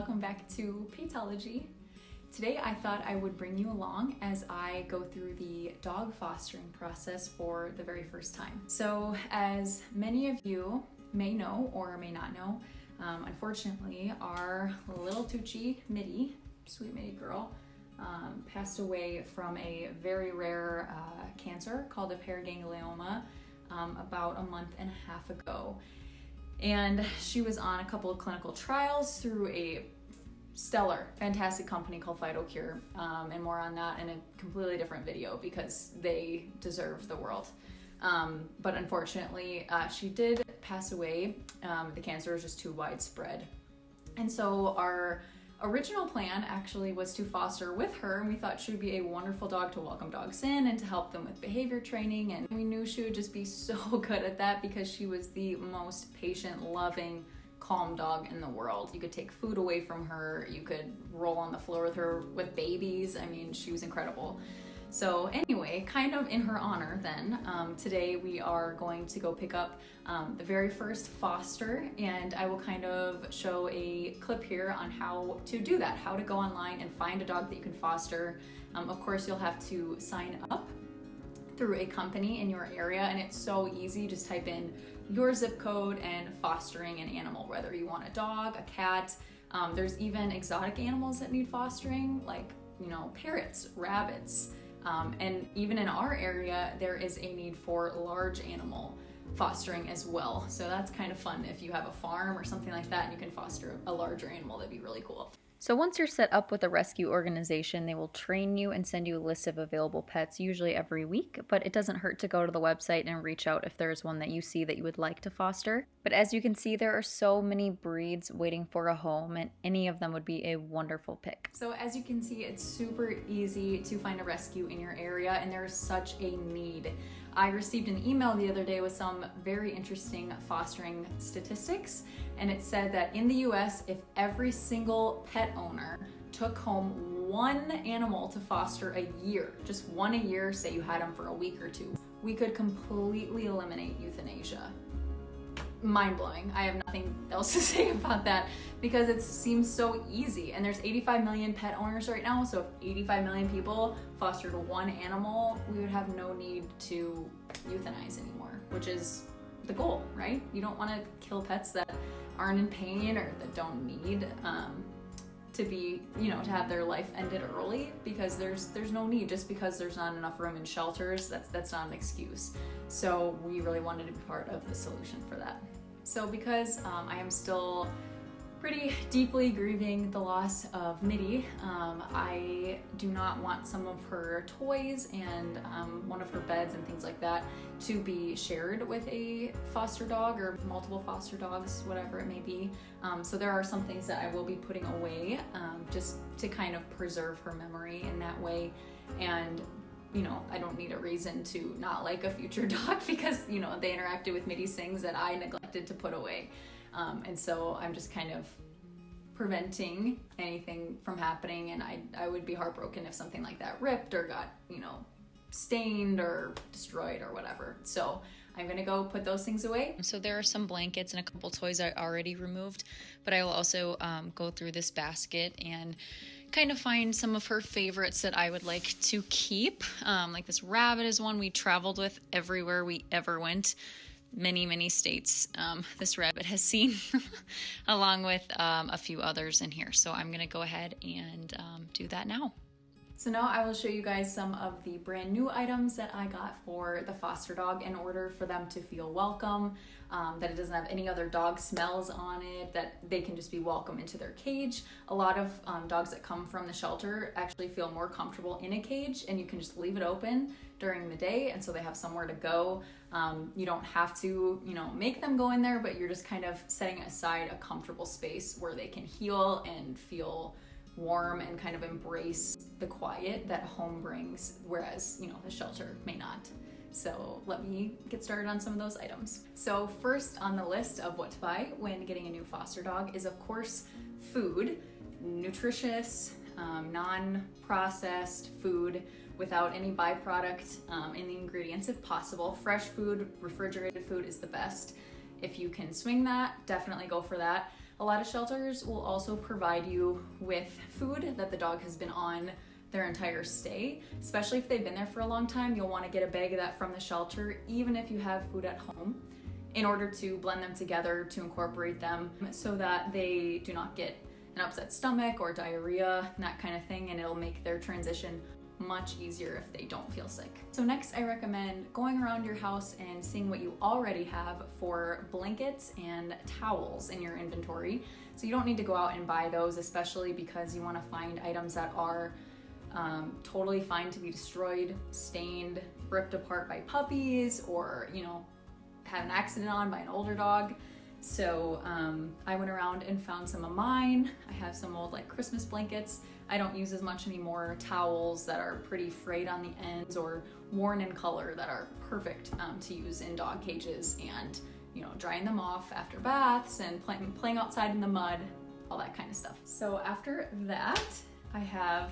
welcome back to Petology. Today I thought I would bring you along as I go through the dog fostering process for the very first time. So as many of you may know or may not know, unfortunately our little Tucci, Mitty, sweet Mitty girl, passed away from a very rare cancer called a paraganglioma about a month and a half ago. And she was on a couple of clinical trials through a stellar, fantastic company called PhytoCure, and more on that in a completely different video because they deserve the world. But unfortunately, she did pass away. The cancer was just too widespread. And so our original plan actually was to foster with her, and we thought she would be a wonderful dog to welcome dogs in and to help them with behavior training, and we knew she would just be so good at that because she was the most patient, loving, calm dog in the world. You could take food away from her, you could roll on the floor with her with babies. I mean, she was incredible. So anyway, kind of in her honor then, today we are going to go pick up the very first foster, and I will kind of show a clip here on how to do that, how to go online and find a dog that you can foster. Of course, you'll have to sign up through a company in your area, and it's so easy. Just type in your zip code and fostering an animal, whether you want a dog, a cat. There's even exotic animals that need fostering, like, you know, parrots, rabbits. And even in our area, there is a need for large animal fostering as well. So that's kind of fun if you have a farm or something like that and you can foster a larger animal. That'd be really cool. So once you're set up with a rescue organization, they will train you and send you a list of available pets, usually every week, but it doesn't hurt to go to the website and reach out if there's one that you see that you would like to foster. But as you can see, there are so many breeds waiting for a home, and any of them would be a wonderful pick. So as you can see, it's super easy to find a rescue in your area, and there is such a need. I received an email the other day with some very interesting fostering statistics, and it said that in the US, if every single pet owner took home one animal to foster a year, just one a year, say you had them for a week or two, we could completely eliminate euthanasia. Mind-blowing. I have nothing else to say about that because it seems so easy, and there's 85 million pet owners right now, so if 85 million people fostered one animal, we would have no need to euthanize anymore, which is the goal, right? You don't want to kill pets that aren't in pain or that don't need to be, you know, to have their life ended early, because there's no need. Just because there's not enough room in shelters, that's not an excuse. So we really wanted to be part of the solution for that. So because I am still pretty deeply grieving the loss of Mitty, I do not want some of her toys and one of her beds and things like that to be shared with a foster dog or multiple foster dogs, whatever it may be. So there are some things that I will be putting away just to kind of preserve her memory in that way. And you know, I don't need a reason to not like a future dog because, you know, they interacted with Mitty's things that I neglected to put away. And so I'm just kind of preventing anything from happening, and I would be heartbroken if something like that ripped or got, you know, stained or destroyed or whatever. So I'm gonna go put those things away. So there are some blankets and a couple toys I already removed, but I will also go through this basket and kind of find some of her favorites that I would like to keep. Like this rabbit is one we traveled with everywhere we ever went. Many states this rabbit has seen, along with a few others in here. So I'm gonna go ahead and do that now. So now I will show you guys some of the brand new items that I got for the foster dog in order for them to feel welcome, that it doesn't have any other dog smells on it, that they can just be welcome into their cage. A lot of dogs that come from the shelter actually feel more comfortable in a cage, and you can just leave it open during the day, and so they have somewhere to go. You don't have to, you know, make them go in there, but you're just kind of setting aside a comfortable space where they can heal and feel warm and kind of embrace the quiet that home brings, whereas, you know, the shelter may not. So let me get started on some of those items. So first on the list of what to buy when getting a new foster dog is, of course, food. Nutritious, non-processed food without any byproduct in the ingredients if possible. Fresh food, refrigerated food is the best. If you can swing that, definitely go for that. A lot of shelters will also provide you with food that the dog has been on their entire stay. Especially if they've been there for a long time, you'll want to get a bag of that from the shelter, even if you have food at home, in order to blend them together to incorporate them so that they do not get an upset stomach or diarrhea and that kind of thing, and it'll make their transition much easier if they don't feel sick. So next, I recommend going around your house and seeing what you already have for blankets and towels in your inventory. So you don't need to go out and buy those, especially because you want to find items that are totally fine to be destroyed, stained, ripped apart by puppies, or, you know, had an accident on by an older dog. So I went around and found some of mine. I have some old like Christmas blankets. I don't use as much anymore. Towels that are pretty frayed on the ends or worn in color that are perfect to use in dog cages, and, you know, drying them off after baths and playing outside in the mud, all that kind of stuff. So after that, I have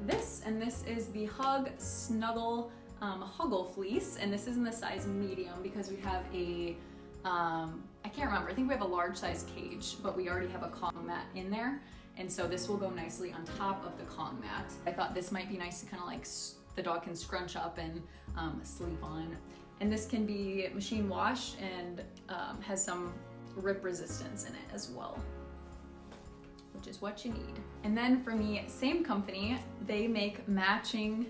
this, and this is the Hug Snuggle Huggle Fleece, and this is in the size medium because we have a I can't remember, I think we have a large size cage, but we already have a Kong mat in there, and so this will go nicely on top of the Kong mat. I thought this might be nice to kind of like the dog can scrunch up and sleep on. And this can be machine washed and has some rip resistance in it as well, which is what you need. And then for me, same company, they make matching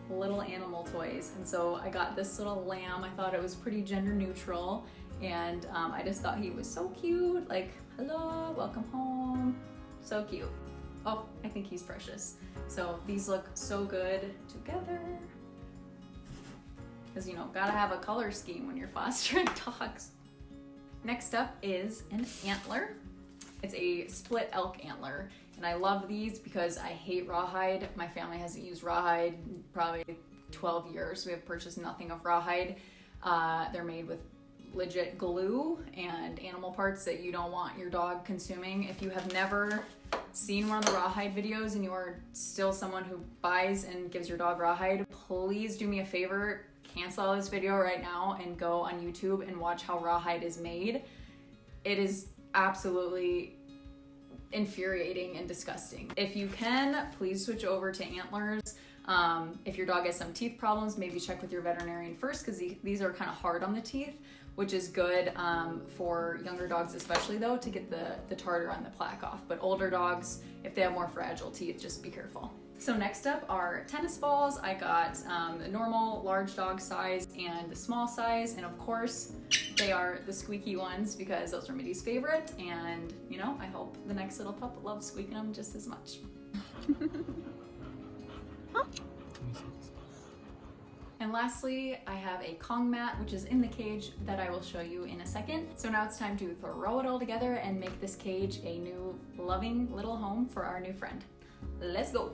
little animal toys. And so I got this little lamb. I thought it was pretty gender neutral, and I just thought he was so cute. Like, hello, welcome home. So cute. Oh, I think he's precious. So these look so good together. Because, you know, gotta have a color scheme when you're fostering dogs. Next up is an antler. It's a split elk antler, and I love these because I hate rawhide. My family hasn't used rawhide in probably 12 years. We have purchased nothing of rawhide. They're made with legit glue and animal parts that you don't want your dog consuming. If you have never seen one of the rawhide videos and you are still someone who buys and gives your dog rawhide, please do me a favor, cancel this video right now and go on YouTube and watch how rawhide is made. It is absolutely infuriating and disgusting. If you can, please switch over to antlers. If your dog has some teeth problems, maybe check with your veterinarian first, because these are kind of hard on the teeth, which is good for younger dogs especially, though, to get the tartar on the plaque off. But older dogs, if they have more fragile teeth, just be careful. So next up are tennis balls. I got the normal large dog size and the small size, and of course they are the squeaky ones because those are Mitty's favorite, and you know, I hope the next little pup loves squeaking them just as much. And lastly, I have a Kong mat, which is in the cage that I will show you in a second. So now it's time to throw it all together and make this cage a new loving little home for our new friend. Let's go.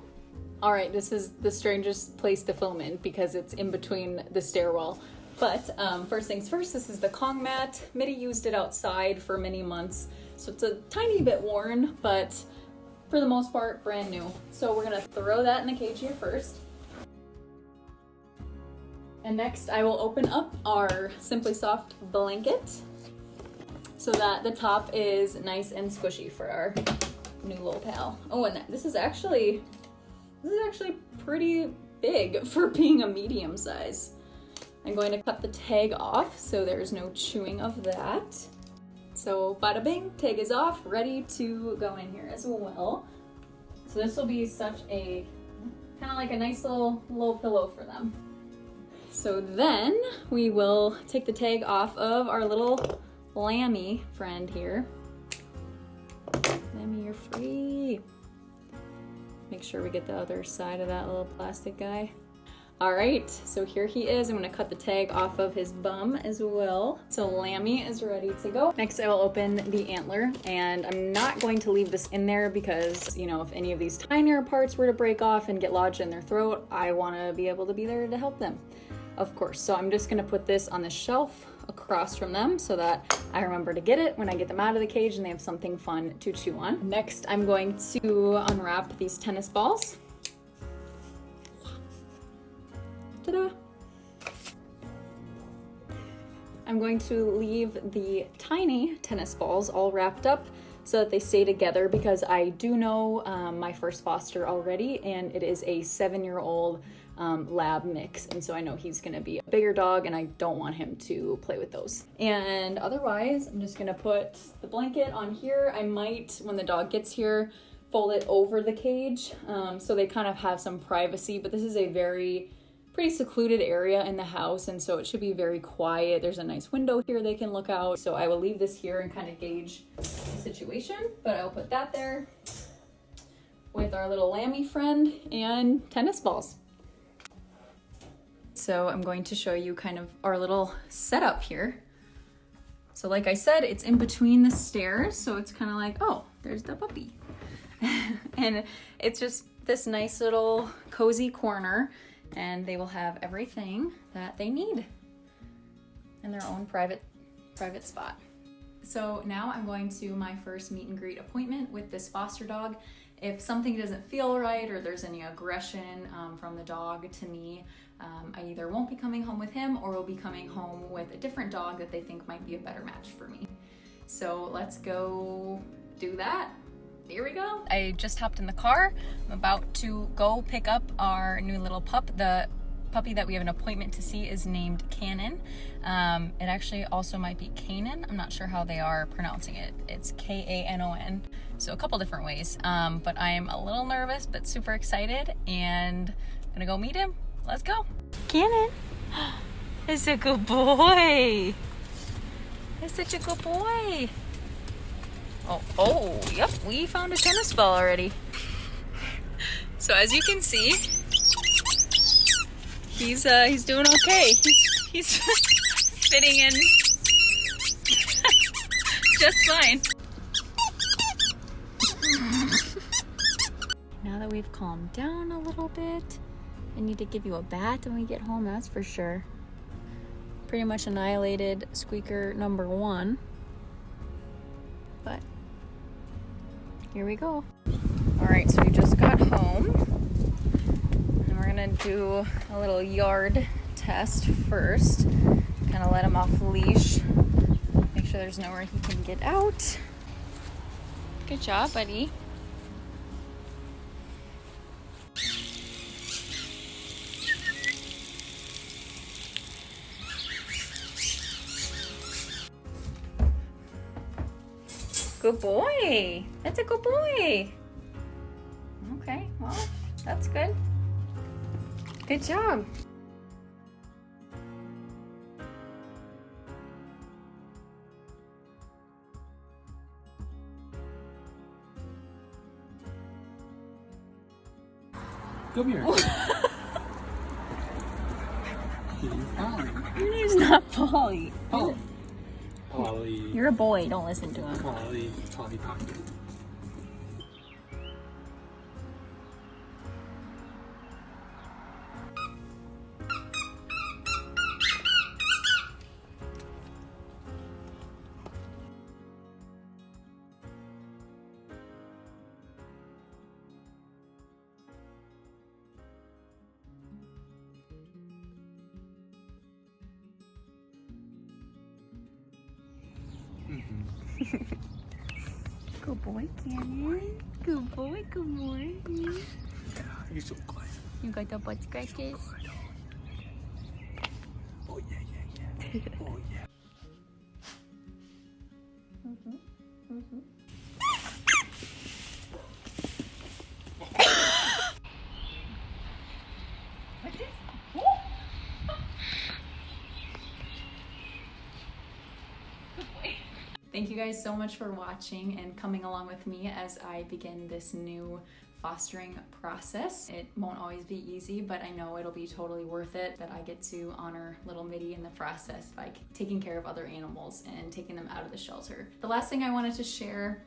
All right, this is the strangest place to film in because it's in between the stairwell. But first things first, this is the Kong mat. Mitty used it outside for many months, so it's a tiny bit worn, but for the most part, brand new. So we're gonna throw that in the cage here first. And next I will open up our Simply Soft blanket so that the top is nice and squishy for our new little pal. Oh, and this is actually pretty big for being a medium size. I'm going to cut the tag off so there's no chewing of that. So bada bing, tag is off, ready to go in here as well. So this will be such a, kind of like a nice little pillow for them. So then we will take the tag off of our little Lammy friend here. Lammy, you're free. Make sure we get the other side of that little plastic guy. All right, so here he is. I'm gonna cut the tag off of his bum as well. So Lammy is ready to go. Next, I will open the antler, and I'm not going to leave this in there because, you know, if any of these tinier parts were to break off and get lodged in their throat, I wanna be able to be there to help them, of course. So I'm just gonna put this on the shelf across from them so that I remember to get it when I get them out of the cage and they have something fun to chew on. Next, I'm going to unwrap these tennis balls. Ta-da! I'm going to leave the tiny tennis balls all wrapped up so that they stay together, because I do know my first foster already, and it is a 7-year-old lab mix, and so I know he's gonna be a bigger dog and I don't want him to play with those. And otherwise, I'm just gonna put the blanket on here. I might, when the dog gets here, fold it over the cage so they kind of have some privacy, but this is a pretty secluded area in the house, and so it should be very quiet. There's a nice window here they can look out, so I will leave this here and kind of gauge the situation, but I'll put that there with our little Lammy friend and tennis balls. So I'm going to show you kind of our little setup here. So like I said, it's in between the stairs, so it's kind of like, oh, there's the puppy. And it's just this nice little cozy corner, and they will have everything that they need in their own private spot. So now I'm going to my first meet and greet appointment with this foster dog. If something doesn't feel right or there's any aggression from the dog to me, I either won't be coming home with him or will be coming home with a different dog that they think might be a better match for me. So let's go do that. Here we go. I just hopped in the car. I'm about to go pick up our new little pup. The puppy that we have an appointment to see is named Cannon. It actually also might be Kanan. I'm not sure how they are pronouncing it. It's Kanon. So a couple different ways. But I am a little nervous, but super excited, and I'm gonna go meet him. Let's go. Cannon. It's a good boy. It's such a good boy. Oh, yep, we found a tennis ball already. So as you can see, he's doing okay. He's fitting in just fine. Now that we've calmed down a little bit, I need to give you a bath when we get home, that's for sure. Pretty much annihilated Squeaker number 1. But here we go. All right, so we just got home, and we're gonna do a little yard test first. Kind of let him off leash. Make sure there's nowhere he can get out. Good job, buddy. Good boy. That's a good boy. Okay, well, that's good. Good job. Come here. Your name's not Polly. Oh. Polly. You're a boy. Don't listen to him. Polly Pocket. Good boy, Cannon. Good boy, good morning. Yeah, you're so quiet. You got the butt scratches? Oh, yeah. Oh, yeah. What's this? Thank you guys so much for watching and coming along with me as I begin this new fostering process. It won't always be easy, but I know it'll be totally worth it that I get to honor little Mitty in the process by taking care of other animals and taking them out of the shelter. The last thing I wanted to share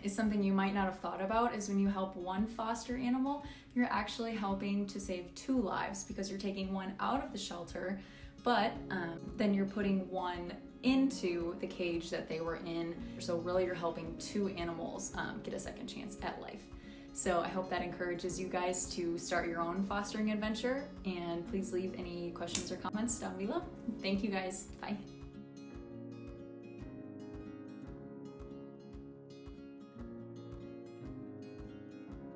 is something you might not have thought about, is when you help one foster animal, you're actually helping to save 2 lives, because you're taking one out of the shelter, but then you're putting one into the cage that they were in. So really you're helping 2 animals get a second chance at life. So I hope that encourages you guys to start your own fostering adventure, and please leave any questions or comments down below. Thank you guys, bye.